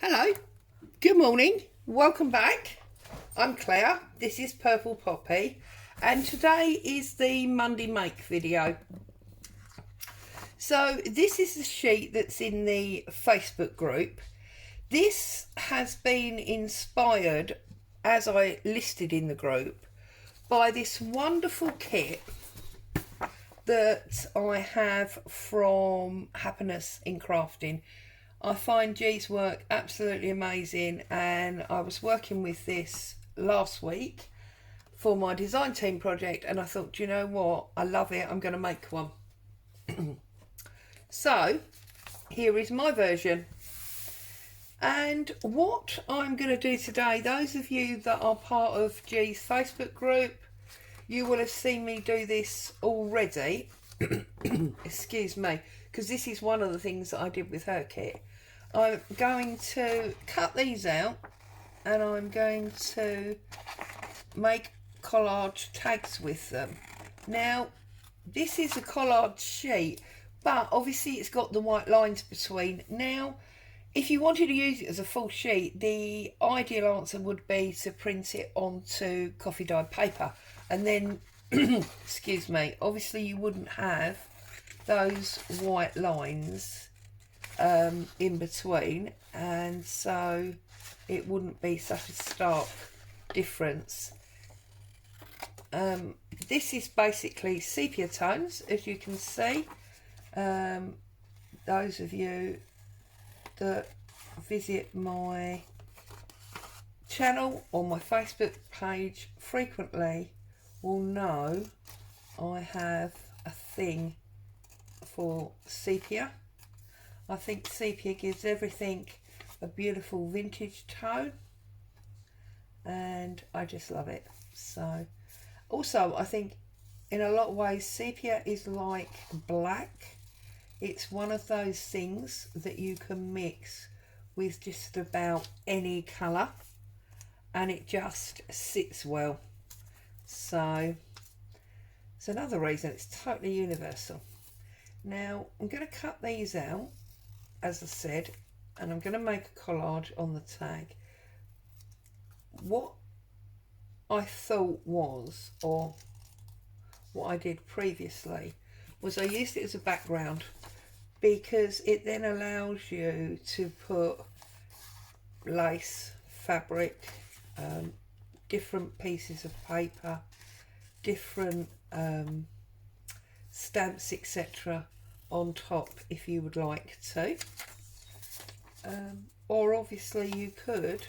Hello, good morning, welcome back. I'm Claire, this is Purple Poppy, and today is the Monday Make video. So this is the sheet that's in the Facebook group. This has been inspired, as I listed in the group, by this wonderful kit that I have from Happiness in Crafting. I find G's work absolutely amazing, and I was working with this last week for my design team project, and I thought, do you know what, I love it, I'm going to make one. So here is my version, and what I'm going to do today, those of you that are part of G's Facebook group, you will have seen me do this already. Excuse me, because this is one of the things that I did with her kit. I'm going to cut these out, and I'm going to make collage tags with them. Now, this is a collage sheet, but obviously it's got the white lines between. Now, if you wanted to use it as a full sheet, the ideal answer would be to print it onto coffee dyed paper, and then excuse me, obviously you wouldn't have those white lines in between, and so it wouldn't be such a stark difference. This is basically sepia tones, as you can see. Those of you that visit my channel or my Facebook page frequently will know I have a thing for sepia. I think sepia gives everything a beautiful vintage tone, and I just love it. So also, I think in a lot of ways sepia is like black. It's one of those things that you can mix with just about any colour, and it just sits well. So it's another reason it's totally universal. Now I'm going to cut these out, as I said, and I'm going to make a collage on the tag. What I thought was, or what I did previously, was I used it as a background, because it then allows you to put lace, fabric, different pieces of paper, different stamps, etc. on top if you would like to. Or obviously you could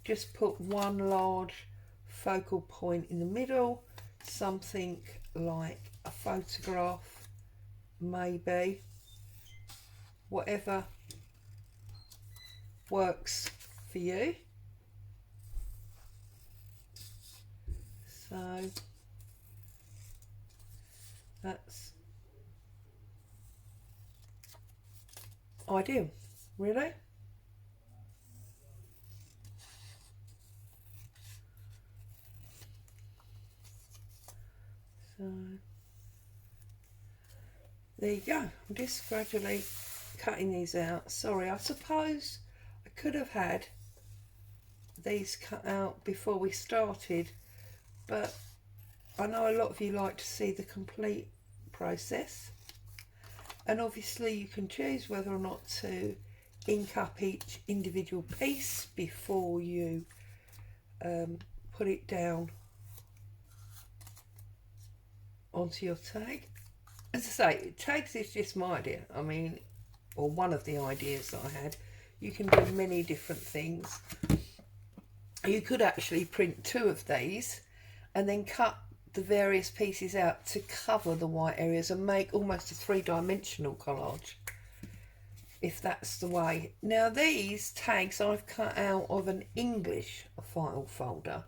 just put one large focal point in the middle, something like a photograph maybe, whatever works for you. So that's ideal, really. So there you go. I'm just gradually cutting these out. Sorry, I suppose I could have had these cut out before we started, but I know a lot of you like to see the complete process, and obviously you can choose whether or not to ink up each individual piece before you put it down onto your tag. As I say, tags is just my idea, I mean, or one of the ideas that I had. You can do many different things. You could actually print two of these and then cut the various pieces out to cover the white areas and make almost a three-dimensional collage, if that's the way. Now these tags I've cut out of an English file folder.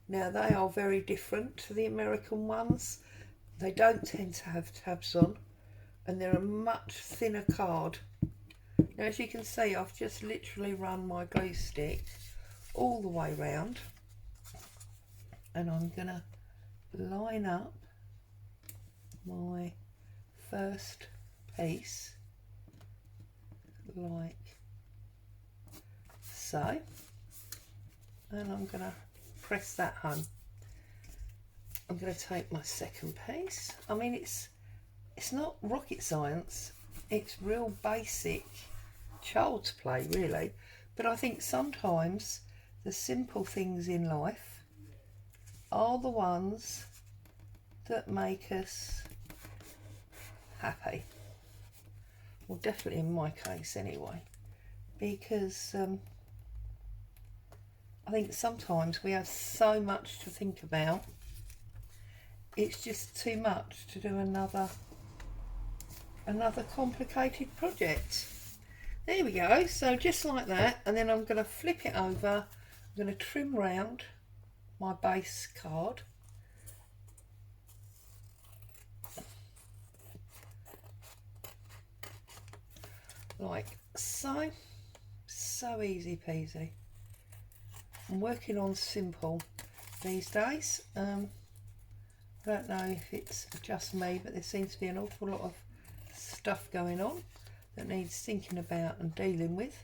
Now they are very different to the American ones. They don't tend to have tabs on, and they're a much thinner card. Now as you can see, I've just literally run my glue stick all the way round, and I'm gonna line up my first piece like so. And I'm going to press that home. I'm going to take my second piece. I mean, it's not rocket science. It's real basic child's play, really. But I think sometimes the simple things in life are the ones that make us happy. Well, definitely in my case anyway. Because I think sometimes we have so much to think about. It's just too much to do another complicated project. There we go. So just like that, and then I'm going to flip it over. I'm going to trim round my base card. Like so. So easy peasy. I'm working on simple these days. I don't know if it's just me, but there seems to be an awful lot of stuff going on that needs thinking about and dealing with.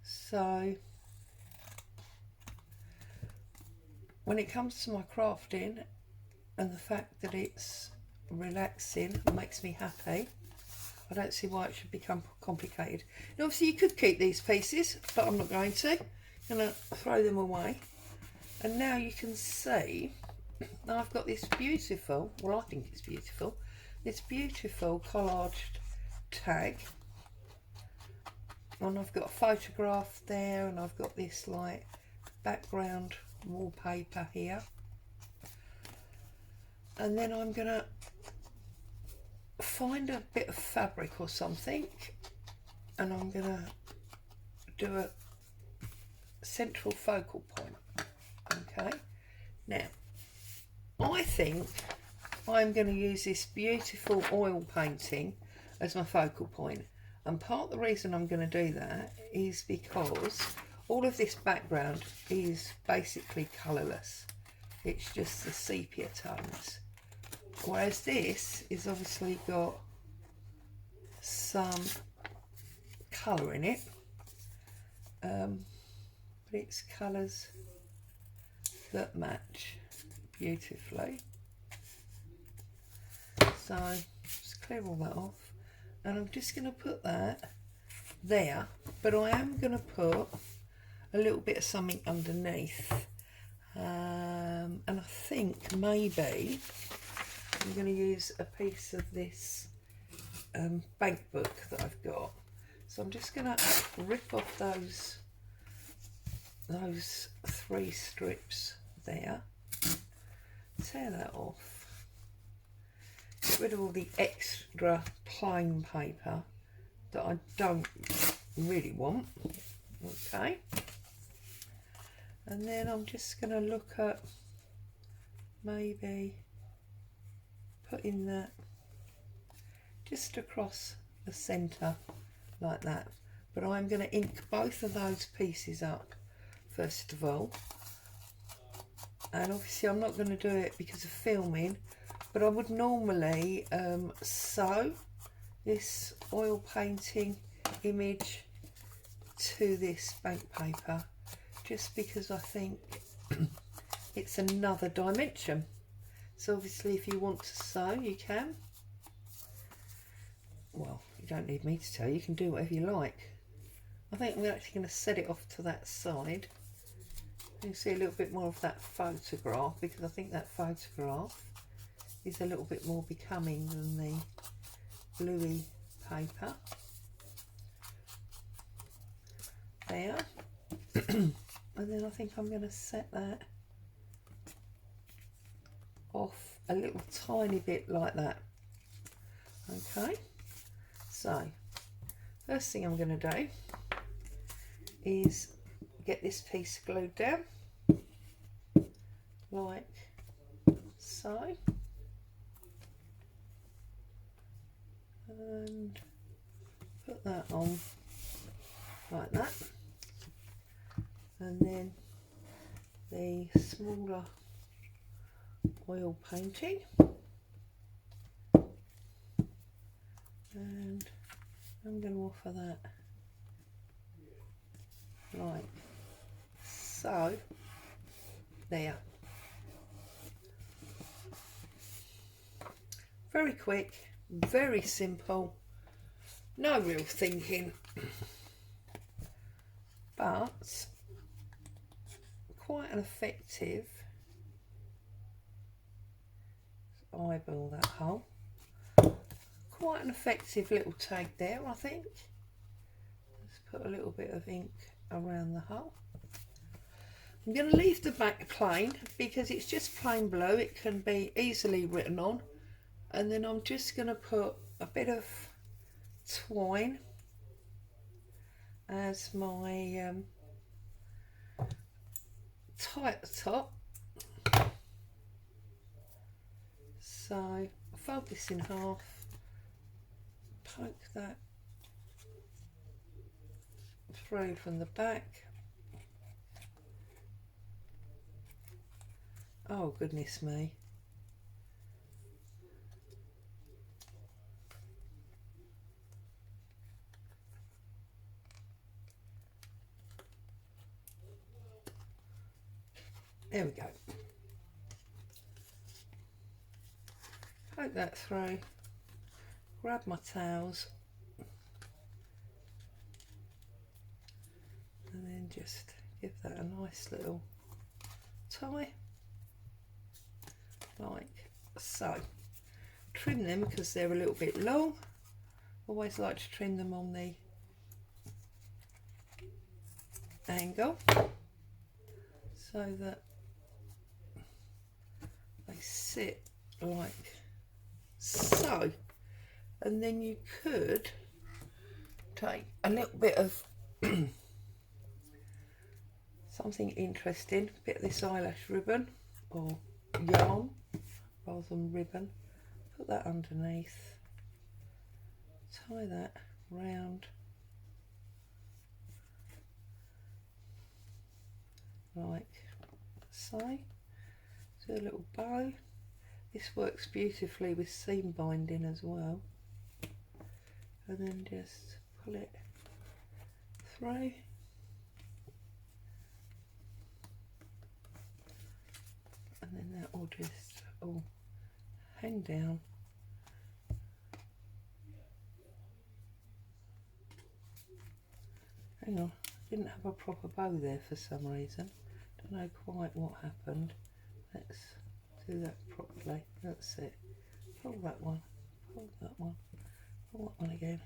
So when it comes to my crafting and the fact that it's relaxing and makes me happy, I don't see why it should become complicated. And obviously you could keep these pieces, but I'm not going to. I'm going to throw them away. And now you can see I've got this beautiful, well I think it's beautiful, this beautiful collaged tag. And I've got a photograph there, and I've got this like background wallpaper here. And then I'm going to find a bit of fabric or something, and I'm going to do a central focal point. Okay, now I think I'm going to use this beautiful oil painting as my focal point, and part of the reason I'm going to do that is because all of this background is basically colourless. It's just the sepia tones, whereas this is obviously got some colour in it, but it's colours that match beautifully. So just clear all that off, and I'm just going to put that there, but I am going to put a little bit of something underneath, and I think maybe I'm going to use a piece of this bank book that I've got. So I'm just going to rip off those 3 strips there, tear that off, get rid of all the extra plain paper that I don't really want. Okay, and then I'm just going to look at maybe putting that just across the centre like that, but I'm going to ink both of those pieces up first of all. And obviously I'm not going to do it because of filming, but I would normally sew this oil painting image to this bank paper, just because I think it's another dimension. So obviously if you want to sew, you can. Well, you don't need me to tell you, you can do whatever you like. I think we're actually going to set it off to that side. You can see a little bit more of that photograph, because I think that photograph is a little bit more becoming than the bluey paper. There. And then I think I'm going to set that off a little tiny bit like that. Okay, so first thing I'm going to do is get this piece glued down like so, and put that on like that, and then the smaller oil painting, and I'm going to offer that like so. There. Very quick, very simple, no real thinking, but quite an effective. Eyeball that hole. Quite an effective little tag there, I think. Let's put a little bit of ink around the hole. I'm going to leave the back plain because it's just plain blue. It can be easily written on. And then I'm just going to put a bit of twine as my tie at the top. So fold this in half, poke that through from the back. Oh goodness me. There we go. Poke that through, grab my towels, and then just give that a nice little tie, like so. Trim them because they're a little bit long. Always like to trim them on the angle so that they sit like so. And then you could take a little bit of something interesting, a bit of this eyelash ribbon or yarn rather than ribbon, put that underneath, tie that round like so, do a little bow. This works beautifully with seam binding as well, and then just pull it through, and then that will just all hang down. Hang on, I didn't have a proper bow there for some reason. Don't know quite what happened. Let's do that properly. That's it. Pull that one, pull that one, pull that one again.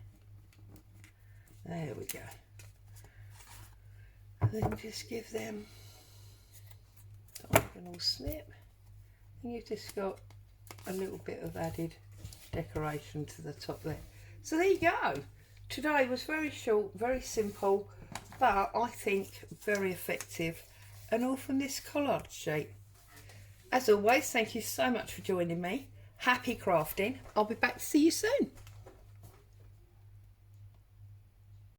There we go. And then just give them a little snip, and you've just got a little bit of added decoration to the top there. So there you go. Today was very short, very simple, but I think very effective, and all from this collage sheet. As always, thank you so much for joining me. Happy crafting. I'll be back to see you soon.